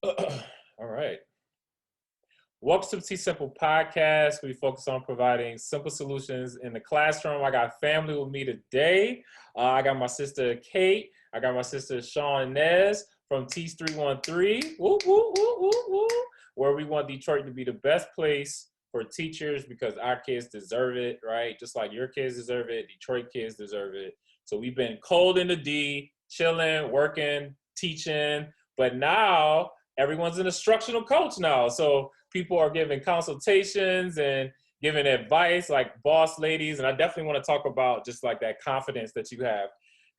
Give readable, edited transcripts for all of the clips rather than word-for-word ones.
All right. Welcome to TeachSimple Podcast. We focus on providing simple solutions in the classroom. I got family with me today. I got my sister Kate. I got my sister Shawness from Teach 313. Woo, woo, woo, woo, woo. Where we want Detroit to be the best place for teachers because our kids deserve it, right? Just like your kids deserve it, Detroit kids deserve it. So we've been cold in the D, chilling, working, teaching, but now everyone's an instructional coach now. So people are giving consultations and giving advice like boss ladies. And I definitely want to talk about just like that confidence that you have.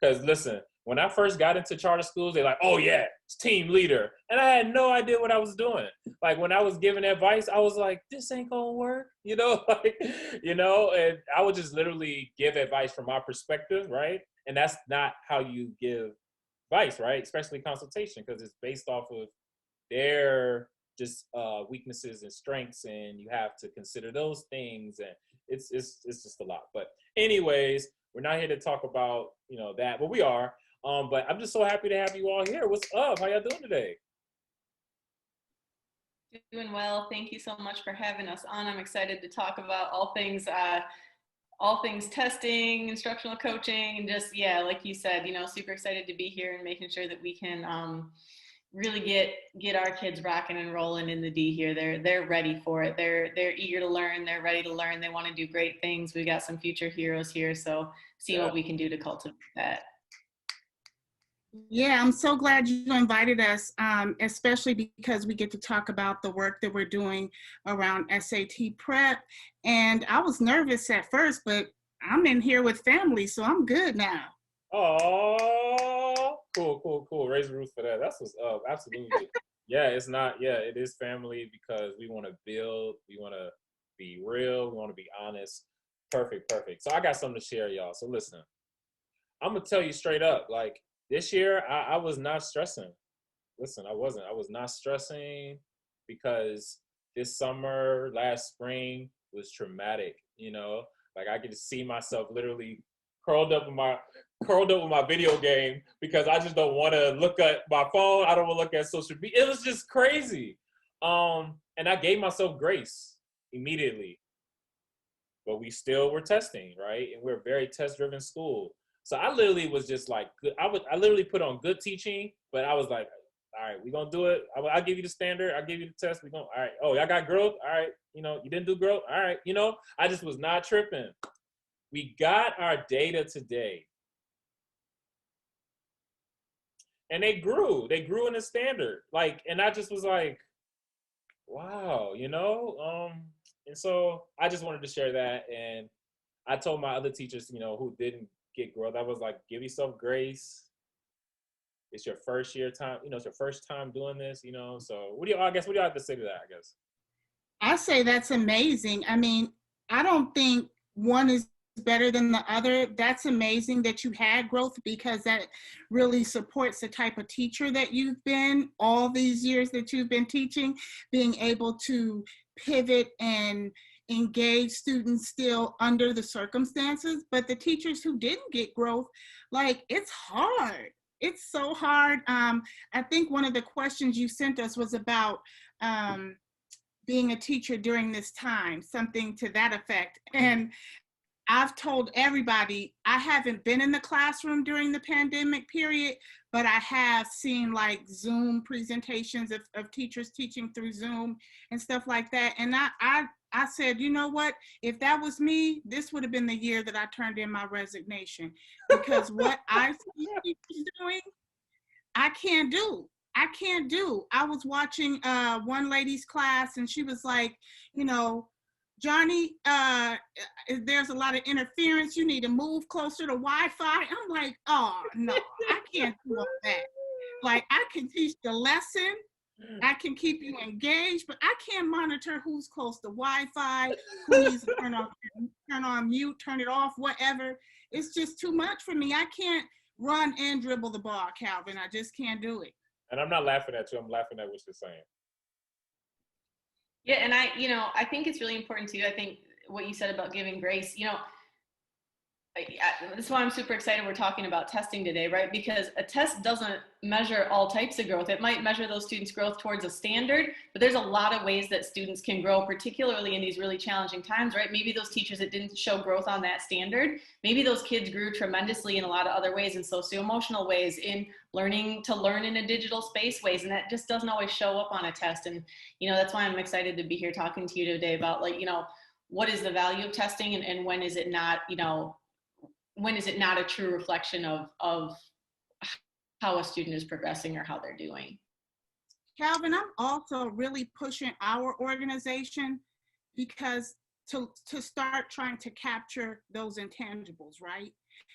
Because listen, when I first got into charter schools, they're like, oh yeah, it's team leader. And I had no idea what I was doing. Like when I was giving advice, I was like, this ain't gonna work, and I would just literally give advice from my perspective, right? And that's not how you give advice, right? Especially consultation, because it's based off of their just weaknesses and strengths, and you have to consider those things, and it's just a lot. But anyways, we're not here to talk about that, but we are. But I'm just so happy to have you all here. What's up? How y'all doing today? Doing well. Thank you so much for having us on. I'm excited to talk about all things testing, instructional coaching, and just like you said, super excited to be here and making sure that we can really get our kids rocking and rolling in the D here. They're ready for it. They're eager to learn. They're ready to learn. They want to do great things. We got some future heroes here, so see what we can do to cultivate that. Yeah, I'm so glad you invited us, especially because we get to talk about the work that we're doing around SAT prep. And I was nervous at first, but I'm in here with family, so I'm good now. Oh, cool. Raise the roof for that. That's what's up. Absolutely. It is family because we want to build, we want to be real, we want to be honest. Perfect. So I got something to share, y'all. So listen, I'm going to tell you straight up, like this year, I was not stressing. Listen, I wasn't. I was not stressing because this summer, last spring was traumatic, Like I could see myself literally curled up with my video game because I just don't want to look at my phone. I don't want to look at social media. It was just crazy. And I gave myself grace immediately. But we still were testing, right? And we're a very test-driven school. So I literally was just like, I literally put on good teaching, but I was like, all right, we're going to do it. I'll give you the standard. I'll give you the test. All right. Oh, y'all got growth? All right. You didn't do growth? All right. I just was not tripping. We got our data today. And they grew in the standard. And I just was like, wow, and so I just wanted to share that. And I told my other teachers, who didn't get growth, I was like, give yourself grace. It's your first year time, it's your first time doing this, so what do you have to say to that, I guess? I say that's amazing. I mean, I don't think one is better than the other. That's amazing that you had growth because that really supports the type of teacher that you've been all these years that you've been teaching, being able to pivot and engage students still under the circumstances. But the teachers who didn't get growth, it's hard. It's so hard. I think one of the questions you sent us was about being a teacher during this time, something to that effect. And I've told everybody I haven't been in the classroom during the pandemic period, but I have seen Zoom presentations of teachers teaching through Zoom and stuff like that. And I said, you know what? If that was me, this would have been the year that I turned in my resignation because what I see teachers doing, I can't do. I was watching one lady's class and she was like, Johnny, there's a lot of interference. You need to move closer to Wi-Fi. I'm like, oh, no, I can't do all that. I can teach the lesson. I can keep you engaged, but I can't monitor who's close to Wi-Fi, who needs to turn on mute, turn it off, whatever. It's just too much for me. I can't run and dribble the ball, Calvin. I just can't do it. And I'm not laughing at you. I'm laughing at what you're saying. Yeah, and I think it's really important too. I think what you said about giving grace, That's why I'm super excited we're talking about testing today, right? Because a test doesn't measure all types of growth. It might measure those students' growth towards a standard, but there's a lot of ways that students can grow, particularly in these really challenging times, right? Maybe those teachers that didn't show growth on that standard, maybe those kids grew tremendously in a lot of other ways, in socio-emotional ways, in learning to learn in a digital space ways, and that just doesn't always show up on a test. And, that's why I'm excited to be here talking to you today about, what is the value of testing, and when is it not, when is it not a true reflection of how a student is progressing or how they're doing? Calvin, I'm also really pushing our organization because to start trying to capture those intangibles, right?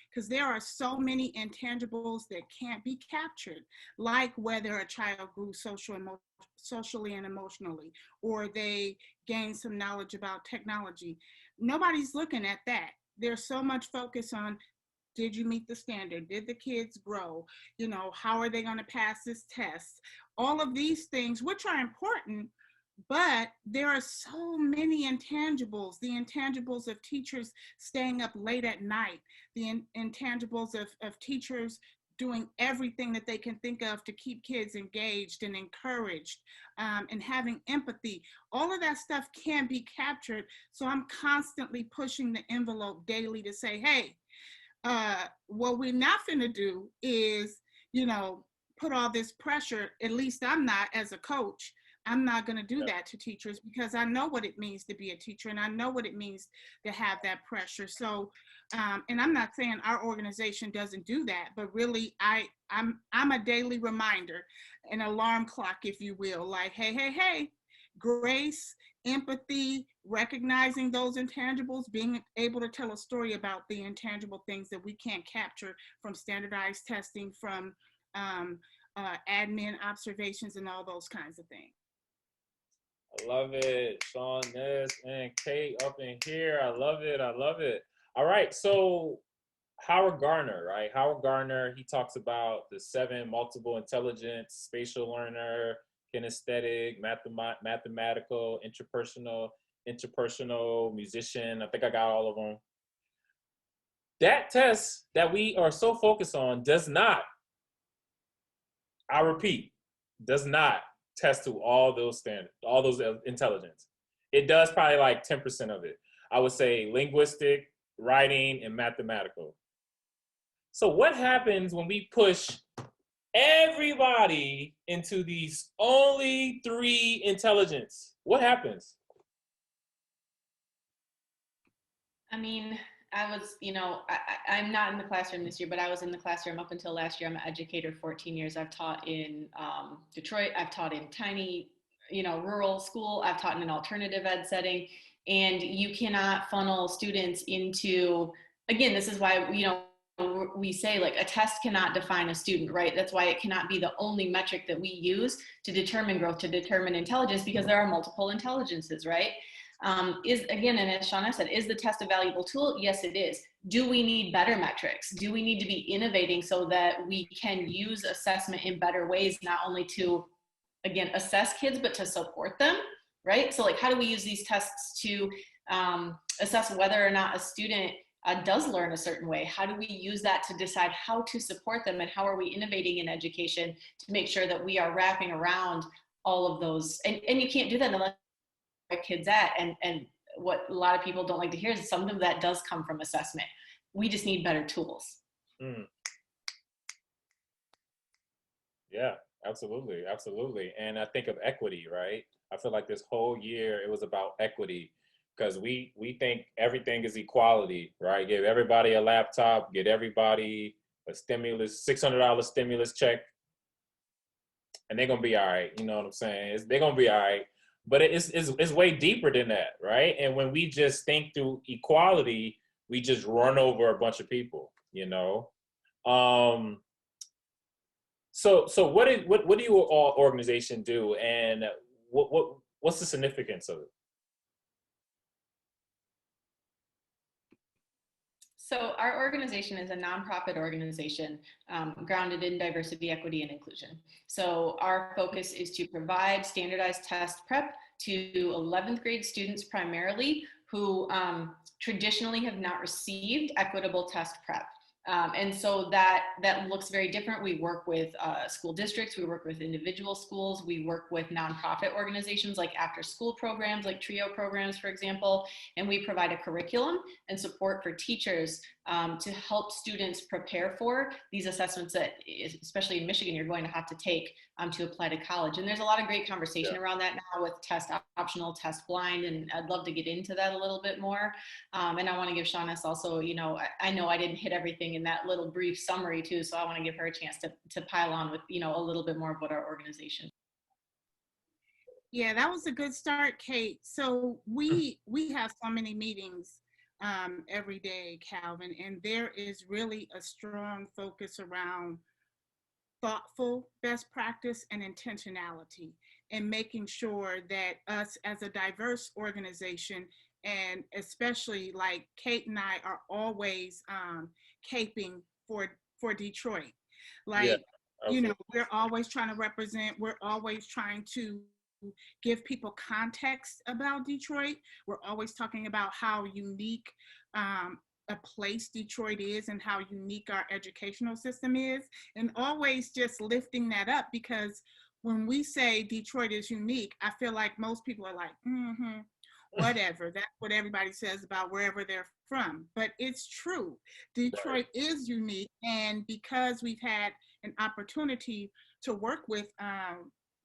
Because there are so many intangibles that can't be captured, like whether a child grew socially and emotionally, or they gained some knowledge about technology. Nobody's looking at that. There's so much focus on, did you meet the standard? Did the kids grow? How are they going to pass this test? All of these things, which are important, but there are so many intangibles. The intangibles of teachers staying up late at night, the intangibles of teachers doing everything that they can think of to keep kids engaged and encouraged, and having empathy. All of that stuff can be captured. So I'm constantly pushing the envelope daily to say, hey, what we're not gonna do is, put all this pressure, at least I'm not as a coach, I'm not gonna do that to teachers, because I know what it means to be a teacher, and I know what it means to have that pressure. So, and I'm not saying our organization doesn't do that, but really I'm a daily reminder, an alarm clock, if you will, like, hey, grace, empathy, recognizing those intangibles, being able to tell a story about the intangible things that we can't capture from standardized testing, from admin observations, and all those kinds of things. I love it. Shawness and Kate up in here. I love it. All right. So Howard Gardner, right? Howard Gardner, he talks about the 7 multiple intelligence: spatial learner, kinesthetic, mathematical, interpersonal, musician. I think I got all of them. That test that we are so focused on does not, I repeat, does not test to all those standards, all those intelligence. It does probably like 10% of it. I would say linguistic, writing, and mathematical. So what happens when we push everybody into these only 3 intelligence? What happens? I mean, I was, I'm not in the classroom this year, but I was in the classroom up until last year. I'm an educator, 14 years. I've taught in Detroit. I've taught in tiny, rural school. I've taught in an alternative ed setting. And you cannot funnel students into, again, this is why, we say like a test cannot define a student, right? That's why it cannot be the only metric that we use to determine growth, to determine intelligence, because there are multiple intelligences, right? Again, and as Shawness said, is the test a valuable tool? Yes, it is. Do we need better metrics? Do we need to be innovating so that we can use assessment in better ways, not only to, again, assess kids, but to support them, right? So like, how do we use these tests to assess whether or not a student does learn a certain way? How do we use that to decide how to support them, and how are we innovating in education to make sure that we are wrapping around all of those? And you can't do that unless kids at, and what a lot of people don't like to hear is some of that does come from assessment. We just need better tools. Yeah, absolutely. And I think of equity, right? I feel like this whole year it was about equity, because we think everything is equality, right? Give everybody a laptop, get everybody a $600 stimulus check, and they're gonna be all right. You know what I'm saying? They're gonna be all right. But it's way deeper than that, right? And when we just think through equality, we just run over a bunch of people, So what do your organization do, and what's the significance of it? So our organization is a nonprofit organization grounded in diversity, equity, and inclusion. So our focus is to provide standardized test prep to 11th grade students primarily who traditionally have not received equitable test prep. And so that looks very different. We work with school districts, we work with individual schools, we work with nonprofit organizations like after school programs, like TRIO programs, for example, and we provide a curriculum and support for teachers to help students prepare for these assessments that, especially in Michigan, you're going to have to take to apply to college. And there's a lot of great conversation around that now with test optional, test blind, and I'd love to get into that a little bit more. And I want to give Shawness also, I know I didn't hit everything in that little brief summary too, so I want to give her a chance to pile on with, a little bit more of what our organization. Yeah, that was a good start, Kate. So we have so many meetings every day, Calvin, and there is really a strong focus around thoughtful best practice and intentionality, and making sure that us as a diverse organization, and especially like Kate and I, are always caping for Detroit. Like, we're always trying to represent, we're always trying to give people context about Detroit. We're always talking about how unique a place Detroit is and how unique our educational system is, and always just lifting that up, because when we say Detroit is unique, I feel like most people are like, whatever. That's what everybody says about wherever they're from. But it's true. Detroit is unique. And because we've had an opportunity to work with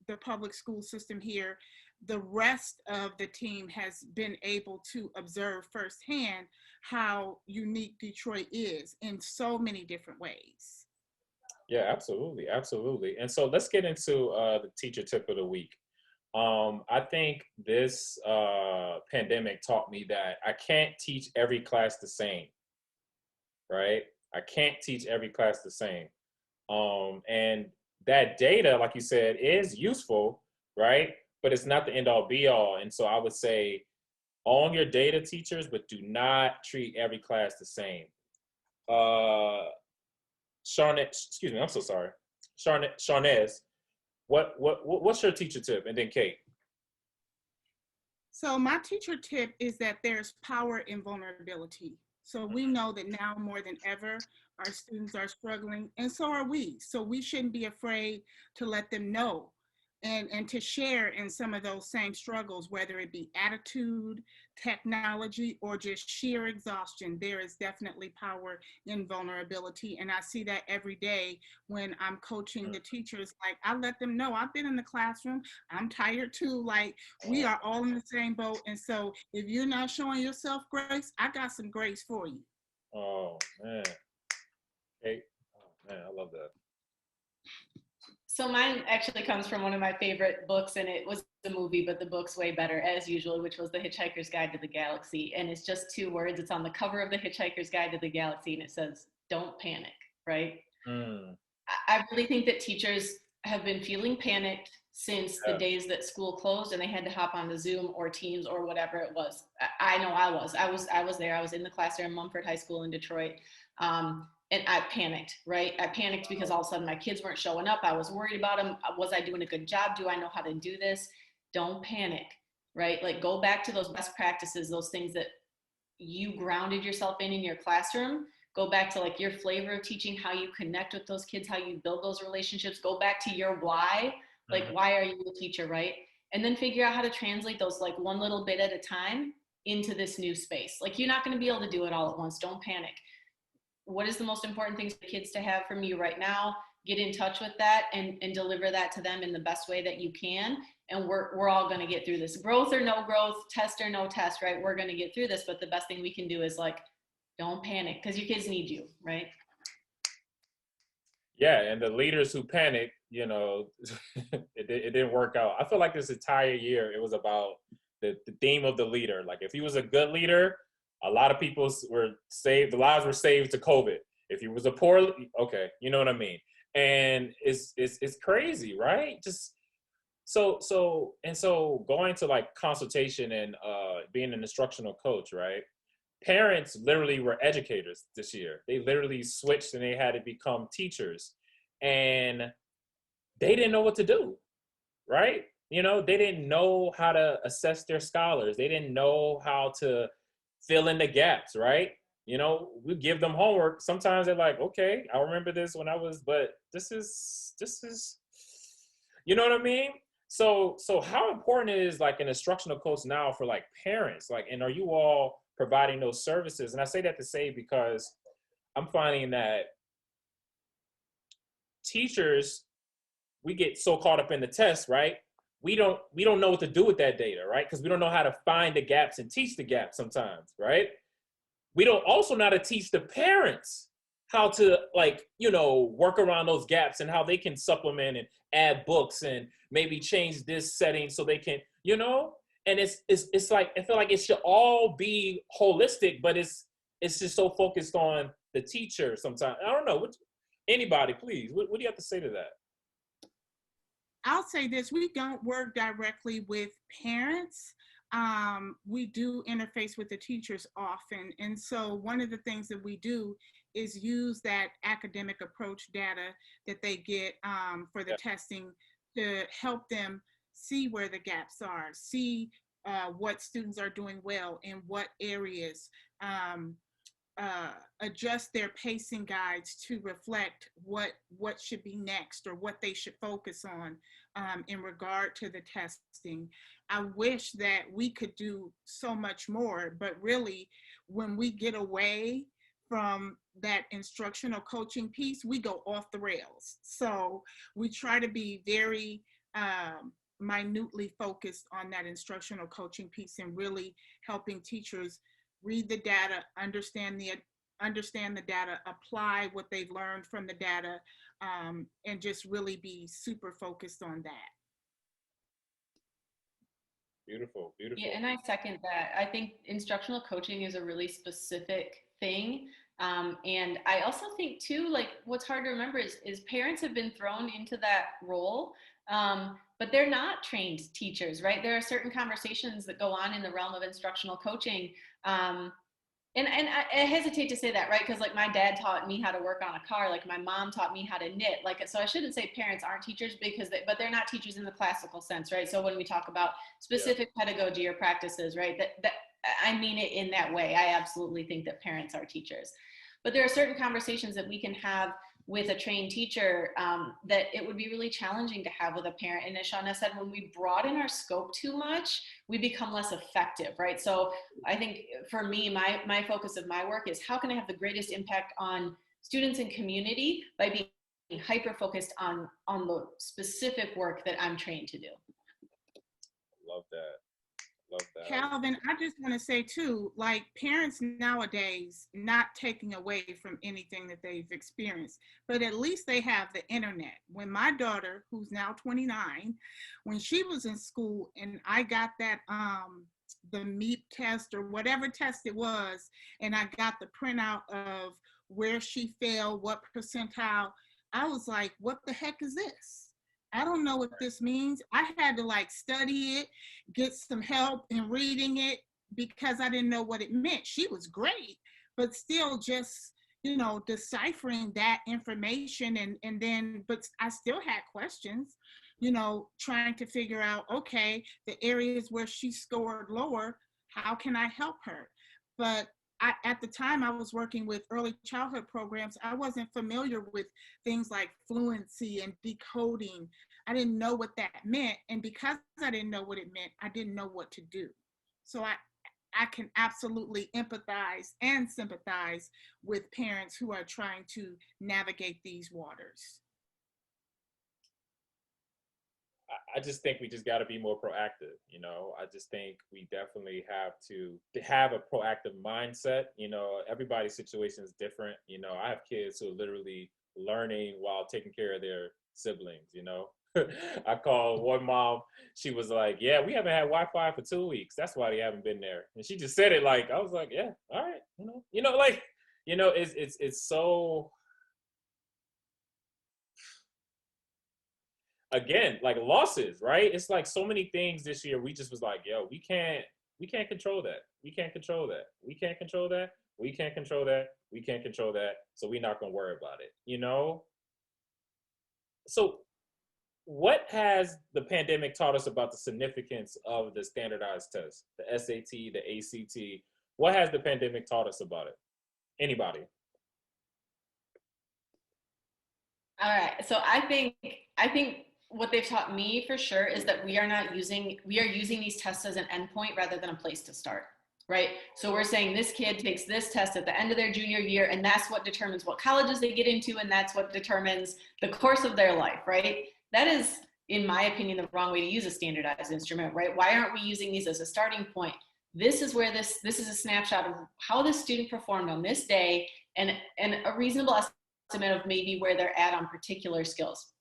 the public school system here, the rest of the team has been able to observe firsthand how unique Detroit is in so many different ways. Yeah, absolutely. Absolutely. And so let's get into the teacher tip of the week. I think this pandemic taught me that I can't teach every class the same, right? I can't teach every class the same. And that data, like you said, is useful, right? But it's not the end all be all. And so I would say own your data, teachers, but do not treat every class the same. Shawness, what's your teacher tip? And then Kate. So my teacher tip is that there's power in vulnerability. So we know that now more than ever, our students are struggling, and so are we. So we shouldn't be afraid to let them know and to share in some of those same struggles, whether it be attitude, technology, or just sheer exhaustion. There is definitely power in vulnerability. And I see that every day when I'm coaching the teachers. Like, I let them know I've been in the classroom, I'm tired too. Like, we are all in the same boat. And so if you're not showing yourself grace, I got some grace for you. Oh, man. Kate, oh, man, I love that. So mine actually comes from one of my favorite books, and it was the movie, but the book's way better as usual, which was The Hitchhiker's Guide to the Galaxy. And it's just 2 words. It's on the cover of The Hitchhiker's Guide to the Galaxy, and it says, "Don't panic," right? I really think that teachers have been feeling panicked since the days that school closed and they had to hop on the Zoom or Teams or whatever it was. I know I was there. I was in the class there in Mumford High School in Detroit. And I panicked, right? I panicked because all of a sudden my kids weren't showing up. I was worried about them. Was I doing a good job? Do I know how to do this? Don't panic, right? Like, go back to those best practices, those things that you grounded yourself in your classroom. Go back to like your flavor of teaching, how you connect with those kids, how you build those relationships. Go back to your why, like, why are you a teacher, right? And then figure out how to translate those, like, one little bit at a time into this new space. Like, you're not going to be able to do it all at once. Don't panic. What is the most important things for kids to have from you right now? Get in touch with that and deliver that to them in the best way that you can. And we're all going to get through this. Growth or no growth, test or no test, right? We're going to get through this. But the best thing we can do is, like, don't panic, because your kids need you, right? Yeah, and the leaders who panic, it didn't work out. I feel like this entire year, it was about the theme of the leader. Like, if he was a good leader, a lot of people were saved. The lives were saved to COVID. If he was a poor, okay, you know what I mean? And it's crazy, right? Just so going to like consultation and being an instructional coach, right? Parents literally were educators this year. They literally switched and they had to become teachers, and they didn't know what to do, right? You know, they didn't know how to assess their scholars. They didn't know how to fill in the gaps, right? You know, we give them homework. Sometimes they're like, okay, I remember this when I was, but this is, you know what I mean? So how important is like an instructional coach now for like parents? Like, and are you all providing those services? And I say that to say because I'm finding that teachers, we get so caught up in the test, right? We don't know what to do with that data, right? Because we don't know how to find the gaps and teach the gaps sometimes, right? We don't also know how to teach the parents how to, like, you know, work around those gaps and how they can supplement and add books and maybe change this setting so they can, you know. And it's like, I feel like it should all be holistic, but it's just so focused on the teacher sometimes. I don't know. Anybody, please, what do you have to say to that? I'll say this, we don't work directly with parents. We do interface with the teachers often. And so one of the things that we do is use that academic approach data that they get for the testing to help them see where the gaps are, see what students are doing well in what areas, adjust their pacing guides to reflect what should be next or what they should focus on in regard to the testing. I wish that we could do so much more, but really when we get away from that instructional coaching piece, we go off the rails. So we try to be very minutely focused on that instructional coaching piece and really helping teachers read the data, understand the data, apply what they've learned from the data, and just really be super focused on that. Beautiful, beautiful. Yeah, and I second that. I think instructional coaching is a really specific thing. And I also think too, like what's hard to remember is parents have been thrown into that role, but they're not trained teachers, right? There are certain conversations that go on in the realm of instructional coaching. And I hesitate to say that, right? Because like my dad taught me how to work on a car, like my mom taught me how to knit, like, so I shouldn't say parents aren't teachers but they're not teachers in the classical sense, right? So when we talk about specific pedagogy or practices, right, that I mean it in that way. I absolutely think that parents are teachers, but there are certain conversations that we can have with a trained teacher that it would be really challenging to have with a parent. And as Shawness said, when we broaden our scope too much, we become less effective, right? So I think for me, my focus of my work is how can I have the greatest impact on students and community by being hyper-focused on the specific work that I'm trained to do. Love that. Love that. Calvin, I just want to say too, like parents nowadays, not taking away from anything that they've experienced, but at least they have the internet. When my daughter, who's now 29, when she was in school and I got that, the MEP test or whatever test it was, and I got the printout of where she failed, what percentile, I was like, what the heck is this? I don't know what this means. I had to like study it, get some help in reading it because I didn't know what it meant. She was great, but still just, you know, deciphering that information and then, but I still had questions, you know, trying to figure out, okay, the areas where she scored lower, how can I help her? But at the time I was working with early childhood programs, I wasn't familiar with things like fluency and decoding. I didn't know what that meant. And because I didn't know what it meant, I didn't know what to do. So I can absolutely empathize and sympathize with parents who are trying to navigate these waters. I just think we just got to be more proactive. You know, I just think we definitely have to have a proactive mindset. You know, everybody's situation is different. You know, I have kids who are literally learning while taking care of their siblings, you know. I called one mom, she was like, yeah, we haven't had Wi-Fi for 2 weeks. That's why they haven't been there. And she just said it like, I was like, yeah, all right. Like, it's so, again, like losses, right? It's like so many things this year. We just was like, yo, we can't control that. We can't control that. We can't control that. We can't control that. We can't control that. So we're not going to worry about it, you know? So what has the pandemic taught us about the significance of the standardized tests, the SAT, the ACT? What has the pandemic taught us about it? Anybody? All right. So I think what they've taught me for sure is that we are using these tests as an endpoint rather than a place to start. Right. So we're saying this kid takes this test at the end of their junior year, and that's what determines what colleges they get into, and that's what determines the course of their life. Right. That is, in my opinion, the wrong way to use a standardized instrument. Right. Why aren't we using these as a starting point? This is where this is a snapshot of how this student performed on this day, and a reasonable estimate of maybe where they're at on particular skills.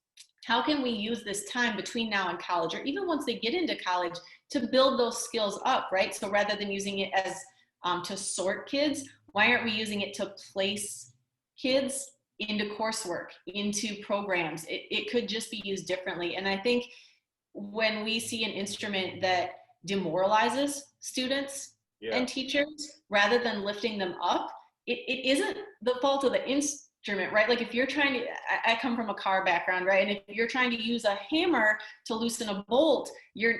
How can we use this time between now and college, or even once they get into college, to build those skills up, right? So rather than using it as to sort kids, why aren't we using it to place kids into coursework, into programs? It could just be used differently. And I think when we see an instrument that demoralizes students and teachers rather than lifting them up, it isn't the fault of the instrument, right? Like if you're trying to, I come from a car background, right? And if you're trying to use a hammer to loosen a bolt, you're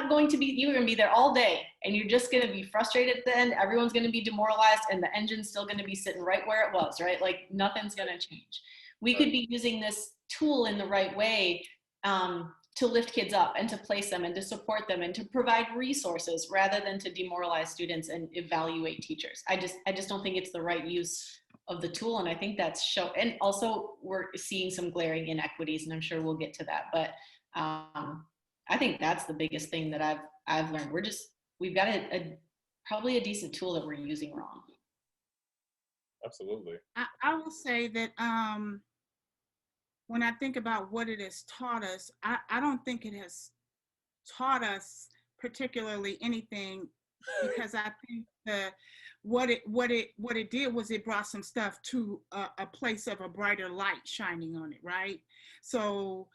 going to be there all day, and you're just going to be frustrated at the end. Everyone's going to be demoralized, and the engine's still going to be sitting right where it was, right? Like nothing's going to change. We could be using this tool in the right way to lift kids up and to place them and to support them and to provide resources rather than to demoralize students and evaluate teachers. I just don't think it's the right use of the tool. And I think that's and also we're seeing some glaring inequities, and I'm sure we'll get to that. But I think that's the biggest thing that I've learned. We've got probably a decent tool that we're using wrong. Absolutely. I will say that when I think about what it has taught us, I don't think it has taught us particularly anything, because I think what it did was it brought some stuff to a place of a brighter light shining on it, right? So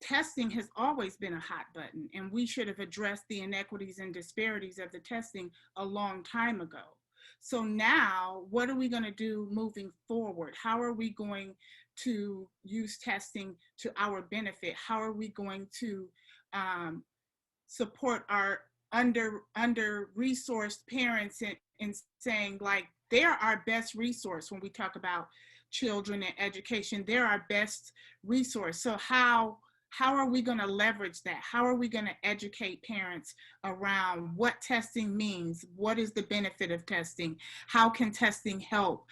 testing has always been a hot button, and we should have addressed the inequities and disparities of the testing a long time ago. So now, what are we going to do moving forward? How are we going to use testing to our benefit? How are we going to support our under-resourced parents in saying, like, they're our best resource when we talk about children and education? They're our best resource. So how are we going to leverage that? How are we going to educate parents around what testing means? What is the benefit of testing? How can testing help?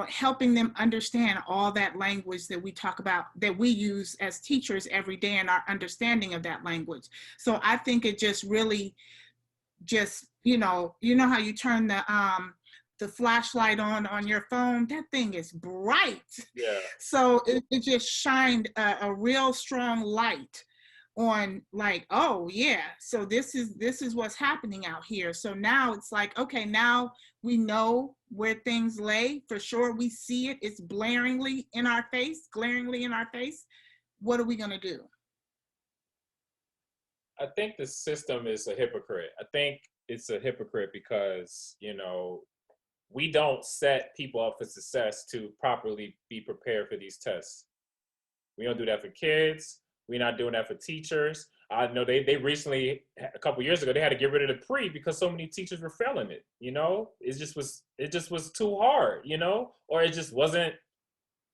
Helping them understand all that language that we talk about, that we use as teachers every day, and our understanding of that language. So I think it just really how you turn the flashlight on your phone, that thing is bright. Yeah. So it just shined a real strong light on, like, oh yeah, so this is what's happening out here. So now it's like, okay, now we know where things lay for sure. We see it. It's glaringly in our face. What are we going to do? I think the system is a hypocrite. I think it's a hypocrite because, we don't set people up for success to properly be prepared for these tests. We don't do that for kids. We're not doing that for teachers. I know they recently, a couple years ago, they had to get rid of the pre because so many teachers were failing it. It just was too hard, or it just wasn't,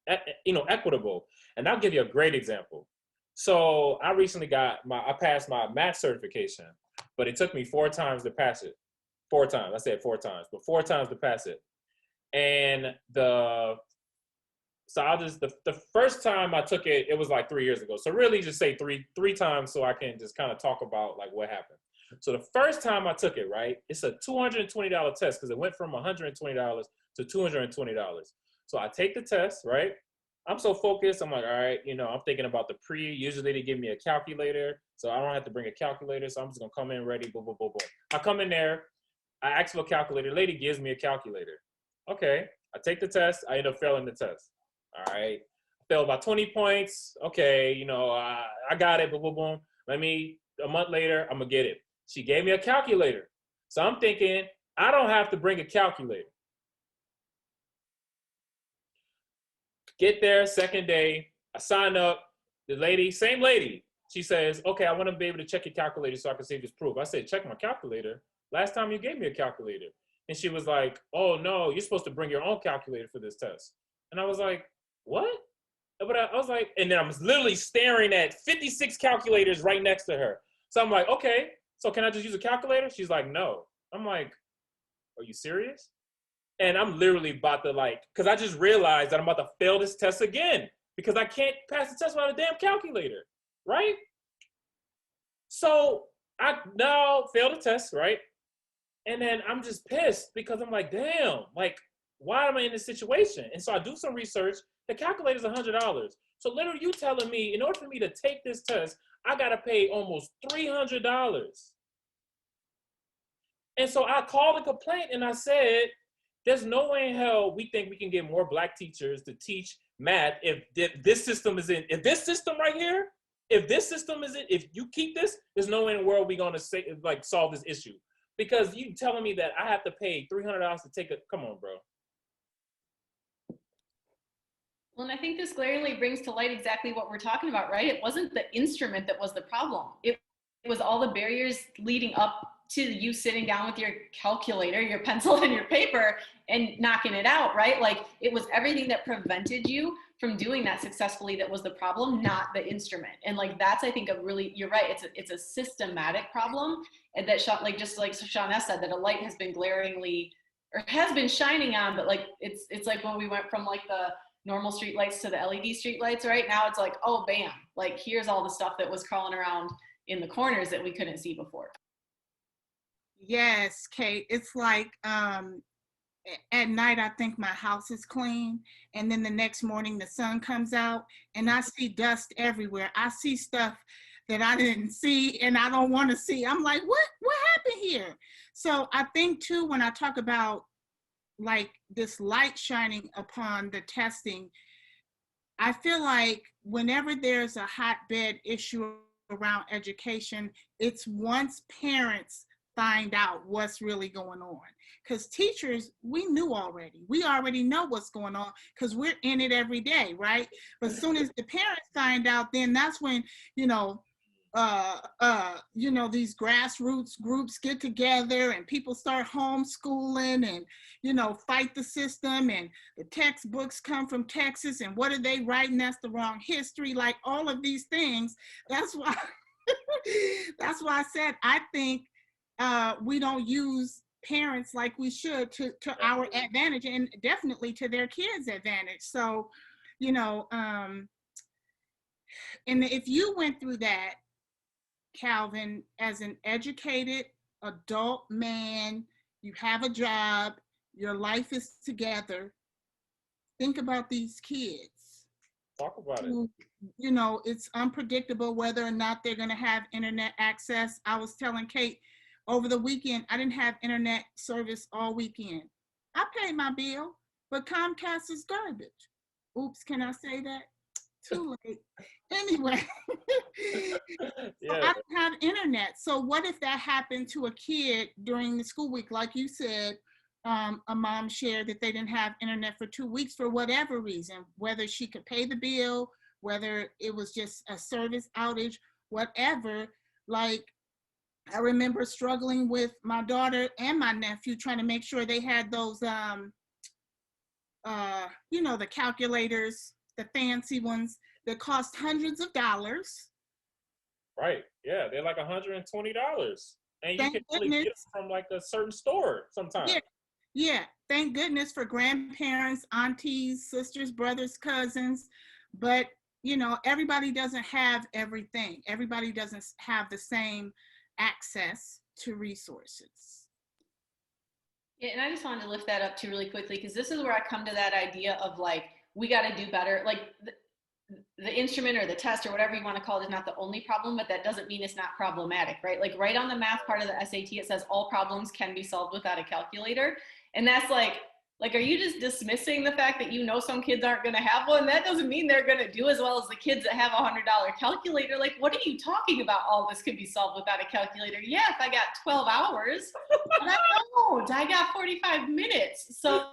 equitable. And I'll give you a great example. So I recently I passed my math certification, but it took me 4 times to pass it. 4 times. I said 4 times, but 4 times to pass it. And the first time I took it, it was like 3 years ago. So really just say three times so I can just kind of talk about like what happened. So the first time I took it, right, it's a $220 test because it went from $120 to $220. So I take the test, right? I'm so focused. I'm like, all right, I'm thinking about the pre. Usually they give me a calculator, so I don't have to bring a calculator. So I'm just going to come in ready, boom, boom, boom, boom. I come in there. I ask for a calculator. Lady gives me a calculator. Okay. I take the test. I end up failing the test. All right. I failed by 20 points. Okay. I got it. Boom, boom, boom. A month later, I'm going to get it. She gave me a calculator. So I'm thinking, I don't have to bring a calculator. Get there, second day, I sign up. The lady, same lady, she says, okay, I want to be able to check your calculator so I can save this proof. I said, check my calculator? Last time you gave me a calculator. And she was like, oh, no, you're supposed to bring your own calculator for this test. And I was like, what? But I was like, and then I was literally staring at 56 calculators right next to her. So I'm like, okay, so can I just use a calculator? She's like, no. I'm like, are you serious? And I'm literally about to because I just realized that I'm about to fail this test again because I can't pass the test without a damn calculator, right? So I now failed the test, right? And then I'm just pissed because I'm like, damn, why am I in this situation? And so I do some research. The calculator's $100. So literally you telling me, in order for me to take this test, I got to pay almost $300. And so I called a complaint and I said, there's no way in hell we think we can get more Black teachers to teach math if this system is in, if this system right here, if you keep this, there's no way in the world we're going to solve this issue. Because you telling me that I have to pay $300 to take come on, bro. Well, and I think this glaringly brings to light exactly what we're talking about, right? It wasn't the instrument that was the problem. It was all the barriers leading up to you sitting down with your calculator, your pencil and your paper and knocking it out, right? It was everything that prevented you from doing that successfully that was the problem, not the instrument. And that's, I think, you're right. It's a systematic problem. And that just like Shawness said, that a light has been glaringly, or has been shining on, but it's like when we went from the normal street lights to the LED street lights, right? Now it's oh, bam, here's all the stuff that was crawling around in the corners that we couldn't see before. Yes, Kate. It's at night, I think my house is clean. And then the next morning the sun comes out and I see dust everywhere. I see stuff that I didn't see and I don't want to see. I'm like, what happened here? So I think too, when I talk about this light shining upon the testing, I feel like whenever there's a hotbed issue around education, it's once parents find out what's really going on. Because teachers, we knew already. We already know what's going on because we're in it every day, right? But as soon as the parents find out, then that's when, these grassroots groups get together and people start homeschooling and, fight the system, and the textbooks come from Texas and what are they writing? That's the wrong history, all of these things. That's why, that's why I said, I think we don't use parents like we should to our advantage, and definitely to their kids' advantage. So, and if you went through that, Calvin, as an educated adult man, you have a job, your life is together, think about these kids. Talk about it. It's unpredictable whether or not they're going to have internet access. I was telling Kate, over the weekend, I didn't have internet service all weekend. I paid my bill, but Comcast is garbage. Oops, can I say that? Too late. Anyway, Yeah. So I don't have internet. So what if that happened to a kid during the school week? Like you said, a mom shared that they didn't have internet for 2 weeks for whatever reason, whether she could pay the bill, whether it was just a service outage, whatever. I remember struggling with my daughter and my nephew trying to make sure they had those, the calculators, the fancy ones that cost hundreds of dollars. Right. Yeah, they're $120, and you Thank can only get them from a certain store sometimes. Yeah. Thank goodness for grandparents, aunties, sisters, brothers, cousins, but everybody doesn't have everything. Everybody doesn't have the same access to resources. Yeah, and I just wanted to lift that up too really quickly, because this is where I come to that idea of we got to do better. The instrument or the test or whatever you want to call it is not the only problem, but that doesn't mean it's not problematic, right? Right on the math part of the SAT, it says all problems can be solved without a calculator. And that's are you just dismissing the fact that some kids aren't going to have one? That doesn't mean they're going to do as well as the kids that have a $100 calculator. What are you talking about? All this could be solved without a calculator. Yeah, if I got 12 hours, but I got 45 minutes. So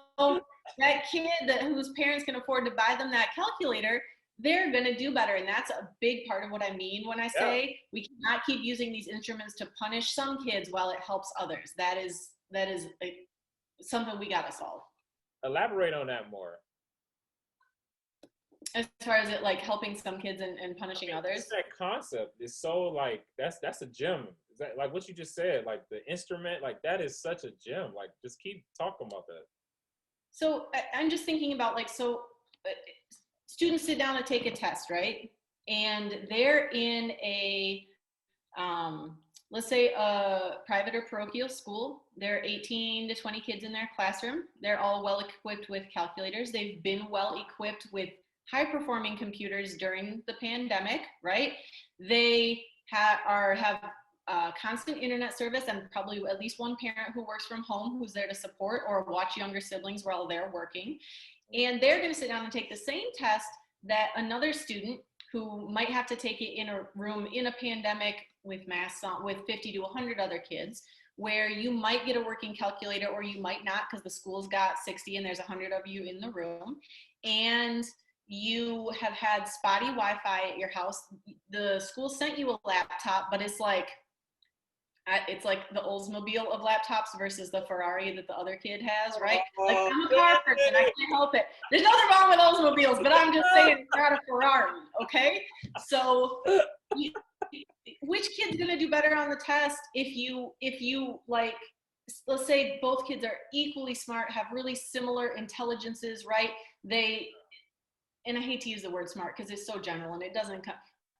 that kid whose parents can afford to buy them that calculator, they're going to do better. And that's a big part of what I mean when I say we cannot keep using these instruments to punish some kids while it helps others. That is something we got to solve. Elaborate on that more. As far as it like helping some kids and punishing others. That concept is so like, that's a gem. Is that like what you just said, like the instrument, like that is such a gem. Like just keep talking about that. So I'm just thinking about like, students sit down to take a test, right? And they're in a, let's say a private or parochial school. There are 18 to 20 kids in their classroom. They're all well equipped with calculators. They've been well equipped with high performing computers during the pandemic, right? They have constant internet service and probably at least one parent who works from home who's there to support or watch younger siblings while they're working. And they're going to sit down and take the same test that another student who might have to take it in a room in a pandemic with masks on, with 50 to 100 other kids, where you might get a working calculator or you might not because the school's got 60 and there's 100 of you in the room. And you have had spotty Wi-Fi at your house. The school sent you a laptop, but it's like the Oldsmobile of laptops versus the Ferrari that the other kid has, right? Like, I'm a car person, I can't help it. There's nothing wrong with Oldsmobiles, but I'm just saying it's not a Ferrari, okay? So which kid's gonna do better on the test if you like, let's say both kids are equally smart, have really similar intelligences, right? And I hate to use the word smart because it's so general and it doesn't come,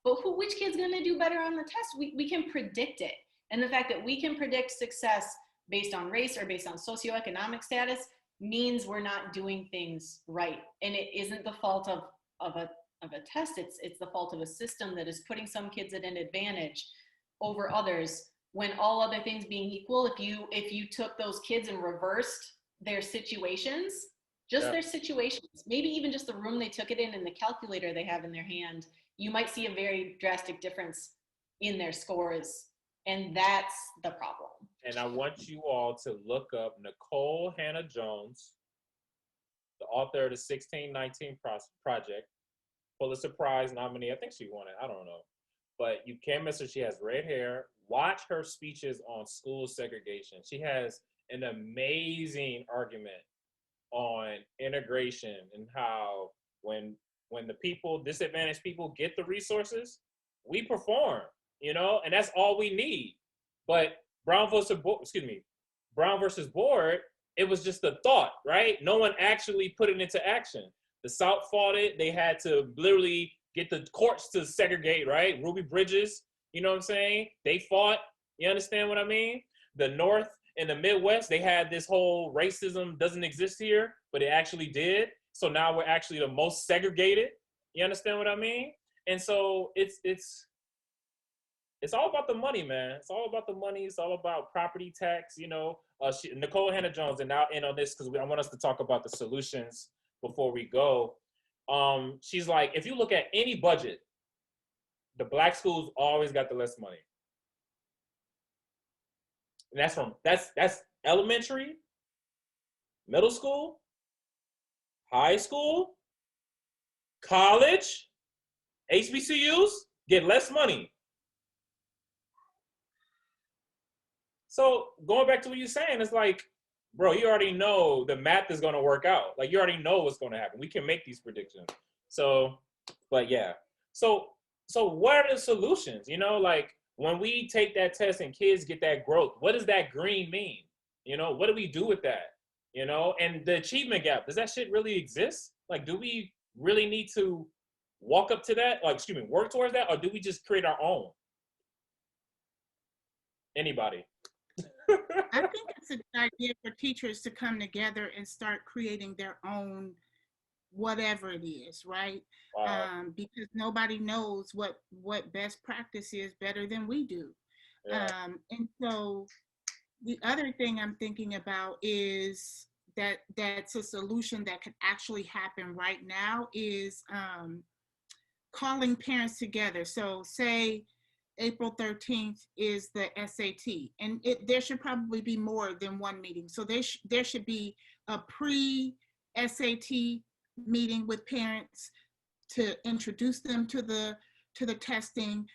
but which kid's gonna do better on the test? We can predict it. And the fact that we can predict success based on race or based on socioeconomic status means we're not doing things right. And it isn't the fault of a test. It's the fault of a system that is putting some kids at an advantage over others when all other things being equal. If you took those kids and reversed their situations, their situations, maybe even just the room they took it in and the calculator they have in their hand, you might see a very drastic difference in their scores. And that's the problem. And I want you all to look up Nicole Hannah-Jones, the author of the 1619 Project, Pulitzer Prize nominee. I think she won it. I don't know. But you can't miss her. She has red hair. Watch her speeches on school segregation. She has an amazing argument on integration and how when the people, disadvantaged people, get the resources, we perform. And that's all we need. But Brown versus Board, it was just a thought, right? No one actually put it into action. The South fought it. They had to literally get the courts to segregate, right? Ruby Bridges, you know what I'm saying? They fought. You understand what I mean? The North and the Midwest, they had this whole racism doesn't exist here, but it actually did. So now we're actually the most segregated. You understand what I mean? And so it's all about the money, man. It's all about the money. It's all about property tax, Nicole Hannah-Jones, and I'll end on this because I want us to talk about the solutions before we go. She's like, if you look at any budget, the Black schools always got the less money. And that's elementary, middle school, high school, college, HBCUs get less money. So going back to what you're saying, it's like, bro, you already know the math is going to work out. Like, you already know what's going to happen. We can make these predictions. So, but yeah. So what are the solutions? Like when we take that test and kids get that growth, what does that green mean? What do we do with that? And the achievement gap, does that shit really exist? Like, do we really need to walk up to that? Work towards that? Or do we just create our own? Anybody? I think it's a good idea for teachers to come together and start creating their own whatever it is, right? Wow. Because nobody knows what best practice is better than we do. Yeah. And so the other thing I'm thinking about is that's a solution that could actually happen right now is calling parents together. So say April 13th is the SAT, and there should probably be more than one meeting. So there should be a pre-SAT meeting with parents to introduce them to the testing.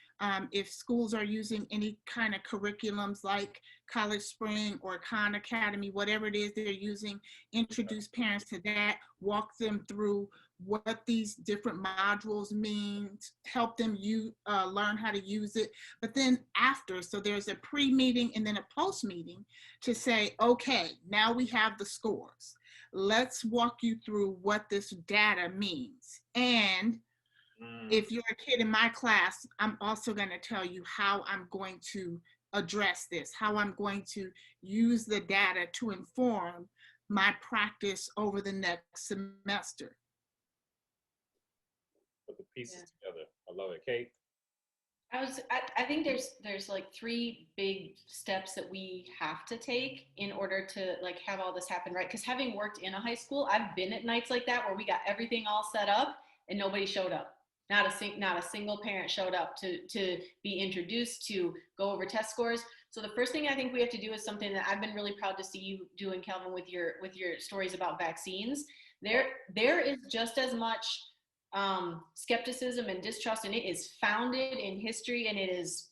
If schools are using any kind of curriculums like College Spring or Khan Academy, whatever it is they're using, introduce parents to that, walk them through what these different modules mean, help them learn how to use it. But then after, so there's a pre-meeting and then a post-meeting to say, okay, now we have the scores. Let's walk you through what this data means. And if you're a kid in my class, I'm also going to tell you how I'm going to address this, how I'm going to use the data to inform my practice over the next semester. Put the pieces together. I love it. Kate? I think there's like 3 big steps that we have to take in order to like have all this happen, right? Because having worked in a high school, I've been at nights like that where we got everything all set up and nobody showed up. Not a single parent showed up to be introduced, to go over test scores. So the first thing I think we have to do is something that I've been really proud to see you doing, Kelvin, with your stories about vaccines. There is just as much skepticism and distrust, and it is founded in history, and it is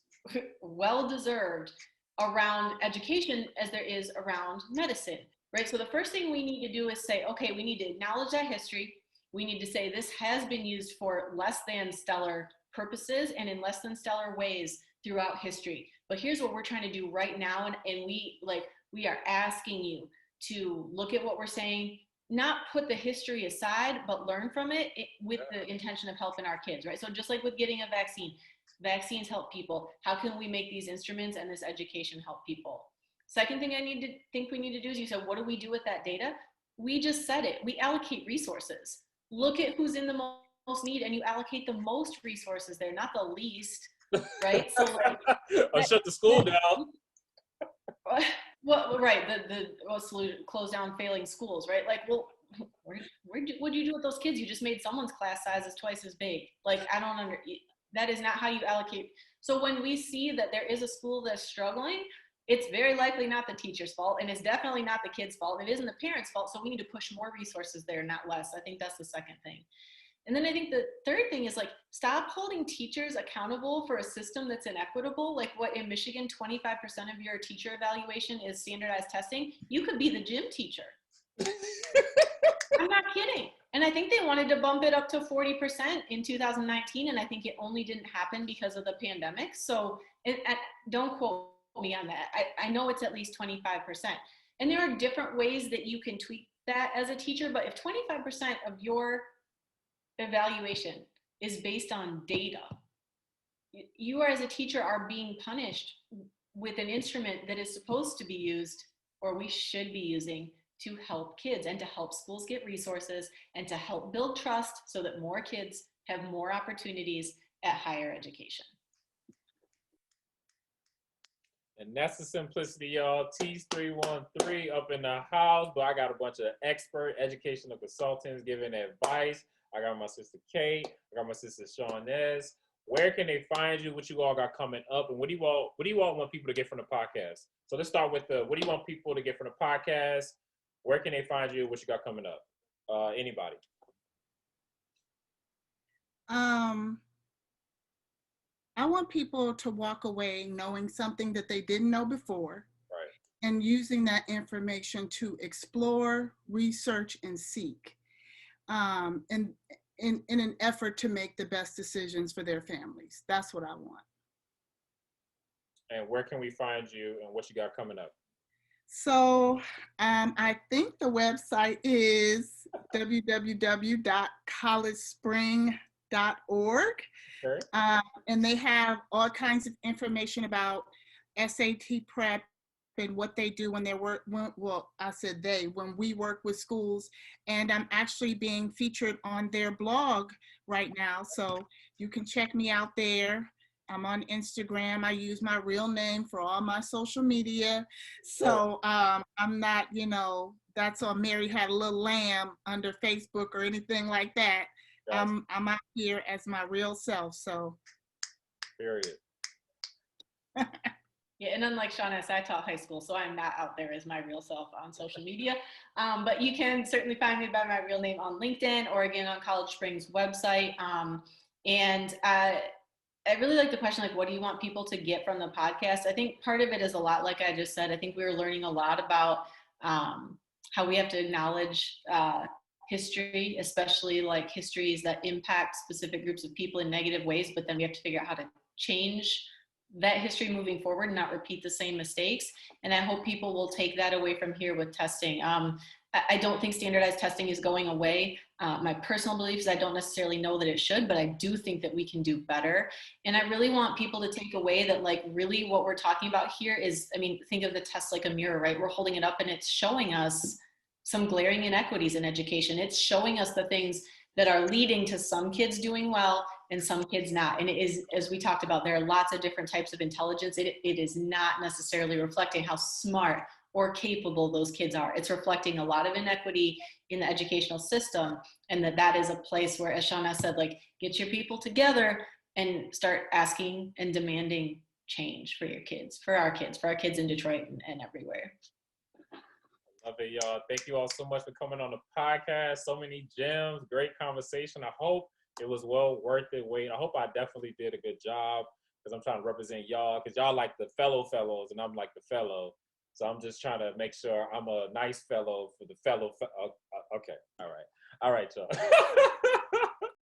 well deserved around education as there is around medicine, right? So the first thing we need to do is say, okay, we need to acknowledge that history. We need to say this has been used for less than stellar purposes and in less than stellar ways throughout history. But here's what we're trying to do right now, and we are asking you to look at what we're saying, not put the history aside, but learn from it with the intention of helping our kids, right? So just like with getting a vaccine, vaccines help people. How can we make these instruments and this education help people? Second thing we need to do is, you said, what do we do with that data? We just said it. We allocate resources. Look at who's in the most need, and you allocate the most resources there, not the least, right? So or shut the school down. Well, right. The solution, close down failing schools, right? Like, well, what do you do with those kids? You just made someone's class sizes twice as big. Like, that is not how you allocate. So when we see that there is a school that's struggling, it's very likely not the teacher's fault, and it's definitely not the kid's fault. It isn't the parent's fault, so we need to push more resources there, not less. I think that's the second thing. And then I think the third thing is, like, stop holding teachers accountable for a system that's inequitable. Like what in Michigan, 25% of your teacher evaluation is standardized testing. You could be the gym teacher. I'm not kidding. And I think they wanted to bump it up to 40% in 2019, and I think it only didn't happen because of the pandemic. So don't quote me on that. I know it's at least 25%. And there are different ways that you can tweak that as a teacher, but if 25% of your evaluation is based on data, you as a teacher are being punished with an instrument that is supposed to be used, or we should be using, to help kids and to help schools get resources and to help build trust so that more kids have more opportunities at higher education. And that's the simplicity, y'all. Teach 313 up in the house, but I got a bunch of expert educational consultants giving advice. I got my sister Kate. I got my sister Shawness. Where can they find you? What you all got coming up? And what do you all want people to get from the podcast? So let's start with what do you want people to get from the podcast? Where can they find you? What you got coming up? Anybody? I want people to walk away knowing something that they didn't know before, right, and using that information to explore, research, and seek, and in an effort to make the best decisions for their families. That's what I want. And where can we find you, and what you got coming up? So I think the website is www.collegespring.org. Okay. And they have all kinds of information about SAT prep and what they do when they work. When we work with schools. And I'm actually being featured on their blog right now. So you can check me out there. I'm on Instagram. I use my real name for all my social media. So I'm not, that's on Mary Had a Little Lamb under Facebook or anything like that. I'm out here as my real self. So. Period. Yeah, and unlike Shawness, I taught high school, so I'm not out there as my real self on social media. But you can certainly find me by my real name on LinkedIn or again on College Spring's website. I really like the question, like, what do you want people to get from the podcast? I think part of it is a lot, like I just said, I think we were learning a lot about how we have to acknowledge history, especially like histories that impact specific groups of people in negative ways, but then we have to figure out how to change that history moving forward and not repeat the same mistakes. And I hope people will take that away from here with testing. I don't think standardized testing is going away. My personal belief is I don't necessarily know that it should, but I do think that we can do better. And I really want people to take away that, like, really what we're talking about here is, I mean, think of the test like a mirror, right? We're holding it up and it's showing us some glaring inequities in education. It's showing us the things that are leading to some kids doing well and some kids not. And it is, as we talked about, there are lots of different types of intelligence. It is not necessarily reflecting how smart or capable those kids are. It's reflecting a lot of inequity in the educational system, and that is a place where, as Shawness said, like, get your people together and start asking and demanding change for your kids, for our kids in Detroit and everywhere. Love it, y'all. Thank you all so much for coming on the podcast. So many gems, great conversation. I hope it was well worth it. Wait, I hope I definitely did a good job, because I'm trying to represent y'all, because y'all like the fellows and I'm like the fellow. So I'm just trying to make sure I'm a nice fellow for the fellow. Okay. All right, y'all.